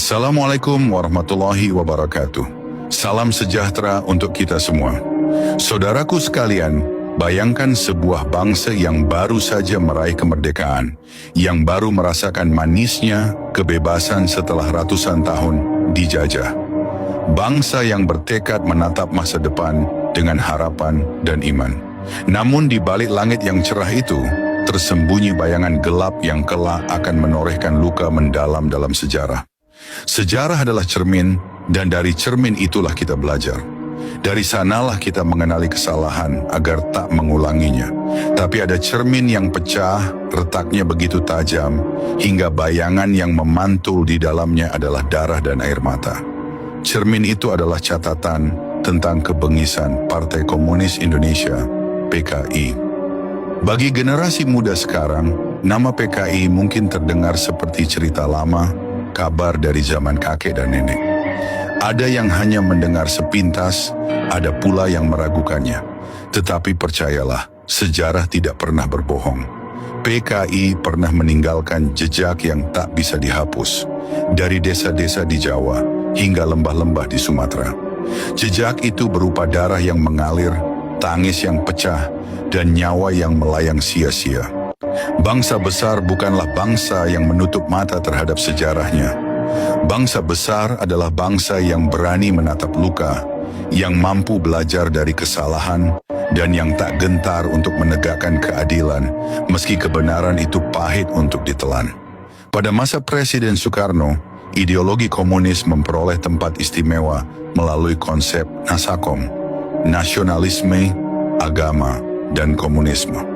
Assalamualaikum warahmatullahi wabarakatuh. Salam sejahtera untuk kita semua. Saudaraku sekalian, bayangkan sebuah bangsa yang baru saja meraih kemerdekaan, yang baru merasakan manisnya kebebasan setelah ratusan tahun dijajah. Bangsa yang bertekad menatap masa depan dengan harapan dan iman. Namun di balik langit yang cerah itu, tersembunyi bayangan gelap yang kelak akan menorehkan luka mendalam dalam sejarah. Sejarah adalah cermin, dan dari cermin itulah kita belajar. Dari sanalah kita mengenali kesalahan agar tak mengulanginya. Tapi ada cermin yang pecah, retaknya begitu tajam, hingga bayangan yang memantul di dalamnya adalah darah dan air mata. Cermin itu adalah catatan tentang kebengisan Partai Komunis Indonesia, PKI. Bagi generasi muda sekarang, nama PKI mungkin terdengar seperti cerita lama, kabar dari zaman kakek dan nenek. Ada yang hanya mendengar sepintas, ada pula yang meragukannya. Tetapi percayalah, sejarah tidak pernah berbohong. PKI pernah meninggalkan jejak yang tak bisa dihapus, dari desa-desa di Jawa hingga lembah-lembah di Sumatera. Jejak itu berupa darah yang mengalir, tangis yang pecah, dan nyawa yang melayang sia-sia. Bangsa besar bukanlah bangsa yang menutup mata terhadap sejarahnya. Bangsa besar adalah bangsa yang berani menatap luka, yang mampu belajar dari kesalahan, dan yang tak gentar untuk menegakkan keadilan, meski kebenaran itu pahit untuk ditelan. Pada masa Presiden Soekarno, ideologi komunis memperoleh tempat istimewa melalui konsep Nasakom, nasionalisme, agama, dan komunisme.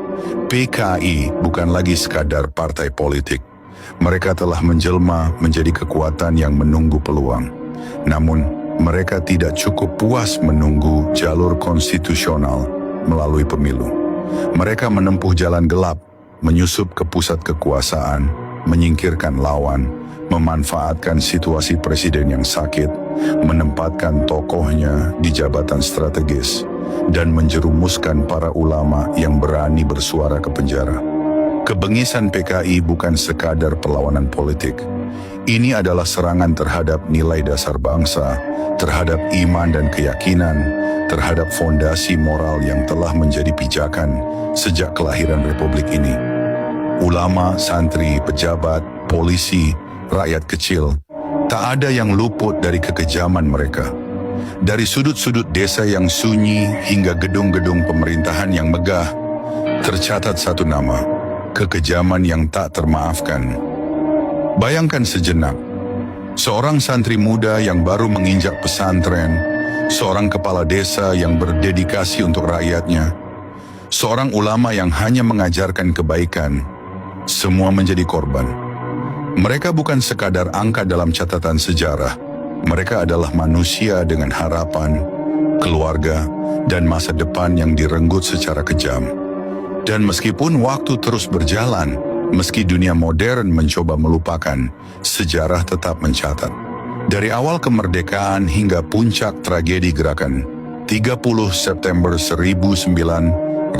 PKI bukan lagi sekadar partai politik. Mereka telah menjelma menjadi kekuatan yang menunggu peluang. Namun, mereka tidak cukup puas menunggu jalur konstitusional melalui pemilu. Mereka menempuh jalan gelap, menyusup ke pusat kekuasaan, menyingkirkan lawan, memanfaatkan situasi presiden yang sakit, menempatkan tokohnya di jabatan strategis, dan menjerumuskan para ulama yang berani bersuara ke penjara. Kebengisan PKI bukan sekadar perlawanan politik. Ini adalah serangan terhadap nilai dasar bangsa, terhadap iman dan keyakinan, terhadap fondasi moral yang telah menjadi pijakan sejak kelahiran Republik ini. Ulama, santri, pejabat, polisi, rakyat kecil, tak ada yang luput dari kekejaman mereka. Dari sudut-sudut desa yang sunyi hingga gedung-gedung pemerintahan yang megah, tercatat satu nama, kekejaman yang tak termaafkan. Bayangkan sejenak, seorang santri muda yang baru menginjak pesantren, seorang kepala desa yang berdedikasi untuk rakyatnya, seorang ulama yang hanya mengajarkan kebaikan, semua menjadi korban. Mereka bukan sekadar angka dalam catatan sejarah. Mereka adalah manusia dengan harapan, keluarga, dan masa depan yang direnggut secara kejam. Dan meskipun waktu terus berjalan, meski dunia modern mencoba melupakan, sejarah tetap mencatat. Dari awal kemerdekaan hingga puncak tragedi gerakan 30 September 1965,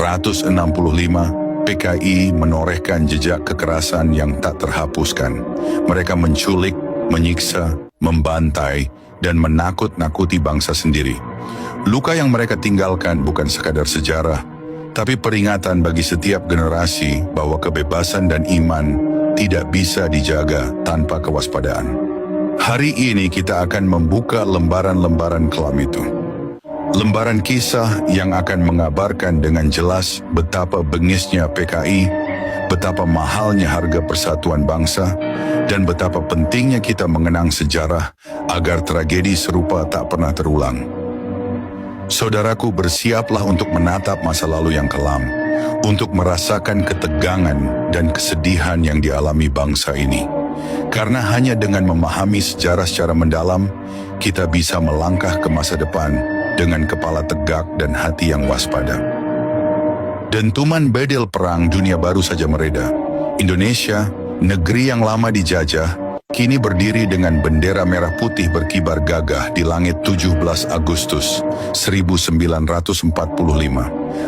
PKI menorehkan jejak kekerasan yang tak terhapuskan. Mereka menculik, menyiksa, membantai, dan menakut-nakuti bangsa sendiri. Luka yang mereka tinggalkan bukan sekadar sejarah, tapi peringatan bagi setiap generasi bahwa kebebasan dan iman tidak bisa dijaga tanpa kewaspadaan. Hari ini kita akan membuka lembaran-lembaran kelam itu. Lembaran kisah yang akan mengabarkan dengan jelas betapa bengisnya PKI, betapa mahalnya harga persatuan bangsa, dan betapa pentingnya kita mengenang sejarah agar tragedi serupa tak pernah terulang. Saudaraku, bersiaplah untuk menatap masa lalu yang kelam, untuk merasakan ketegangan dan kesedihan yang dialami bangsa ini. Karena hanya dengan memahami sejarah secara mendalam, kita bisa melangkah ke masa depan dengan kepala tegak dan hati yang waspada. Dentuman bedil perang dunia baru saja mereda. Indonesia, negeri yang lama dijajah, kini berdiri dengan bendera merah putih berkibar gagah di langit 17 Agustus 1945.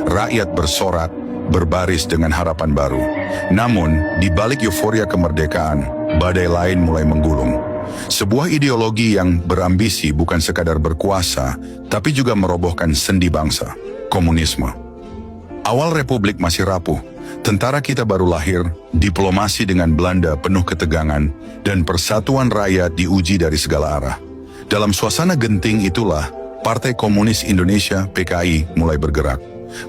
Rakyat bersorak, berbaris dengan harapan baru. Namun, di balik euforia kemerdekaan, badai lain mulai menggulung. Sebuah ideologi yang berambisi bukan sekadar berkuasa, tapi juga merobohkan sendi bangsa, komunisme. Awal Republik masih rapuh, tentara kita baru lahir, diplomasi dengan Belanda penuh ketegangan, dan persatuan rakyat diuji dari segala arah. Dalam suasana genting itulah, Partai Komunis Indonesia (PKI) mulai bergerak.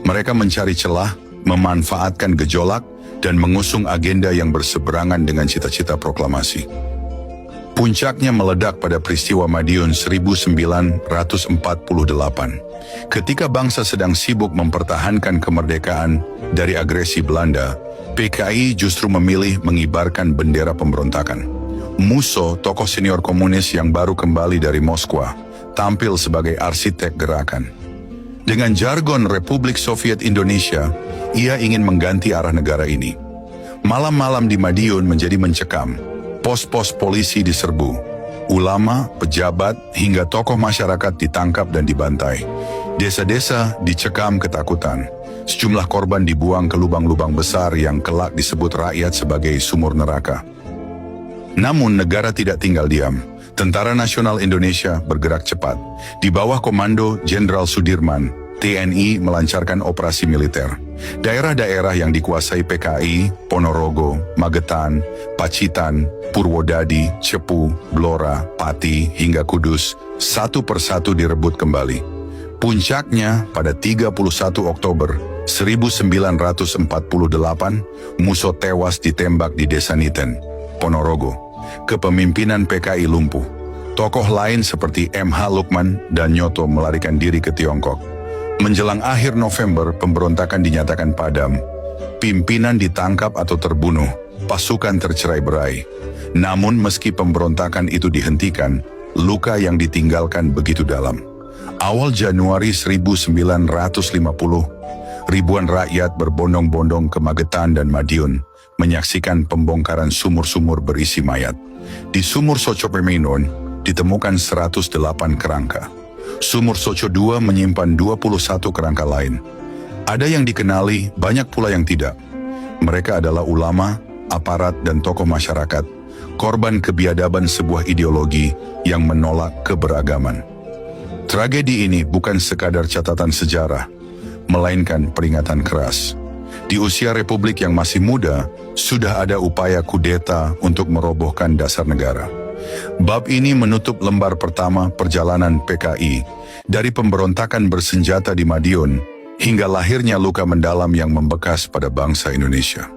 Mereka mencari celah, memanfaatkan gejolak, dan mengusung agenda yang berseberangan dengan cita-cita proklamasi. Puncaknya meledak pada peristiwa Madiun 1948. Ketika bangsa sedang sibuk mempertahankan kemerdekaan dari agresi Belanda, PKI justru memilih mengibarkan bendera pemberontakan. Musso, tokoh senior komunis yang baru kembali dari Moskwa, tampil sebagai arsitek gerakan. Dengan jargon Republik Soviet Indonesia, ia ingin mengganti arah negara ini. Malam-malam di Madiun menjadi mencekam. Pos-pos polisi diserbu, ulama, pejabat, hingga tokoh masyarakat ditangkap dan dibantai. Desa-desa dicekam ketakutan. Sejumlah korban dibuang ke lubang-lubang besar yang kelak disebut rakyat sebagai sumur neraka. Namun negara tidak tinggal diam. Tentara Nasional Indonesia bergerak cepat. Di bawah komando Jenderal Sudirman, TNI melancarkan operasi militer. Daerah-daerah yang dikuasai PKI, Ponorogo, Magetan, Pacitan, Purwodadi, Cepu, Blora, Pati, hingga Kudus, satu persatu direbut kembali. Puncaknya pada 31 Oktober 1948, Musso tewas ditembak di Desa Niten, Ponorogo. Kepemimpinan PKI lumpuh. Tokoh lain seperti MH Lukman dan Nyoto melarikan diri ke Tiongkok. Menjelang akhir November, pemberontakan dinyatakan padam. Pimpinan ditangkap atau terbunuh, pasukan tercerai-berai. Namun meski pemberontakan itu dihentikan, luka yang ditinggalkan begitu dalam. Awal Januari 1950, ribuan rakyat berbondong-bondong ke Magetan dan Madiun, menyaksikan pembongkaran sumur-sumur berisi mayat. Di sumur Soco Pemeinon, ditemukan 108 kerangka. Sumur Soco II menyimpan 21 kerangka lain. Ada yang dikenali, banyak pula yang tidak. Mereka adalah ulama, aparat, dan tokoh masyarakat, korban kebiadaban sebuah ideologi yang menolak keberagaman. Tragedi ini bukan sekadar catatan sejarah, melainkan peringatan keras. Di usia Republik yang masih muda, sudah ada upaya kudeta untuk merobohkan dasar negara. Bab ini menutup lembar pertama perjalanan PKI, dari pemberontakan bersenjata di Madiun, hingga lahirnya luka mendalam yang membekas pada bangsa Indonesia.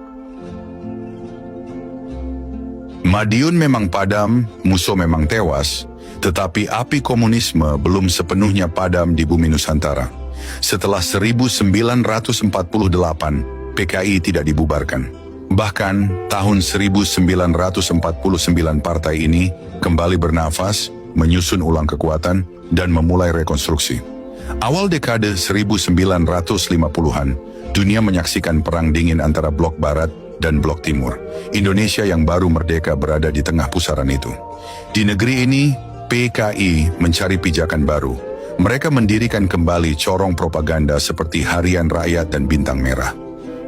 Madiun memang padam, Musso memang tewas, tetapi api komunisme belum sepenuhnya padam di bumi Nusantara. Setelah 1948, PKI tidak dibubarkan. Bahkan tahun 1949 partai ini kembali bernafas, menyusun ulang kekuatan, dan memulai rekonstruksi. Awal dekade 1950-an, dunia menyaksikan perang dingin antara Blok Barat dan Blok Timur. Indonesia yang baru merdeka berada di tengah pusaran itu. Di negeri ini, PKI mencari pijakan baru. Mereka mendirikan kembali corong propaganda seperti Harian Rakyat dan Bintang Merah.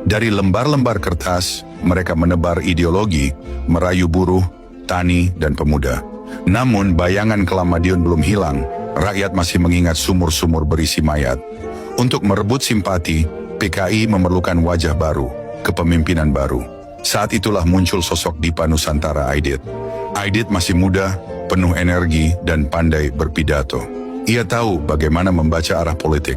Dari lembar-lembar kertas, mereka menebar ideologi, merayu buruh, tani, dan pemuda. Namun bayangan kelam Madiun belum hilang, rakyat masih mengingat sumur-sumur berisi mayat. Untuk merebut simpati, PKI memerlukan wajah baru, kepemimpinan baru. Saat itulah muncul sosok Dipa Nusantara Aidit. Aidit masih muda, penuh energi, dan pandai berpidato. Ia tahu bagaimana membaca arah politik.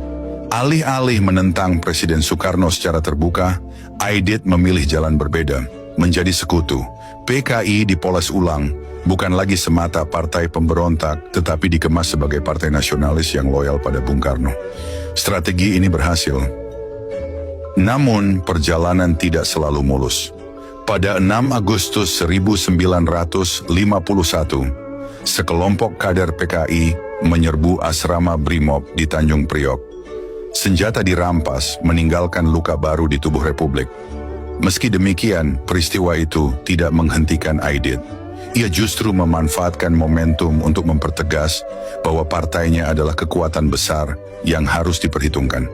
Alih-alih menentang Presiden Soekarno secara terbuka, Aidit memilih jalan berbeda, menjadi sekutu. PKI dipoles ulang, bukan lagi semata partai pemberontak, tetapi dikemas sebagai partai nasionalis yang loyal pada Bung Karno. Strategi ini berhasil. Namun, perjalanan tidak selalu mulus. Pada 6 Agustus 1951, sekelompok kader PKI menyerbu asrama Brimob di Tanjung Priok. Senjata dirampas, meninggalkan luka baru di tubuh Republik. Meski demikian, peristiwa itu tidak menghentikan Aidit. Ia justru memanfaatkan momentum untuk mempertegas bahwa partainya adalah kekuatan besar yang harus diperhitungkan.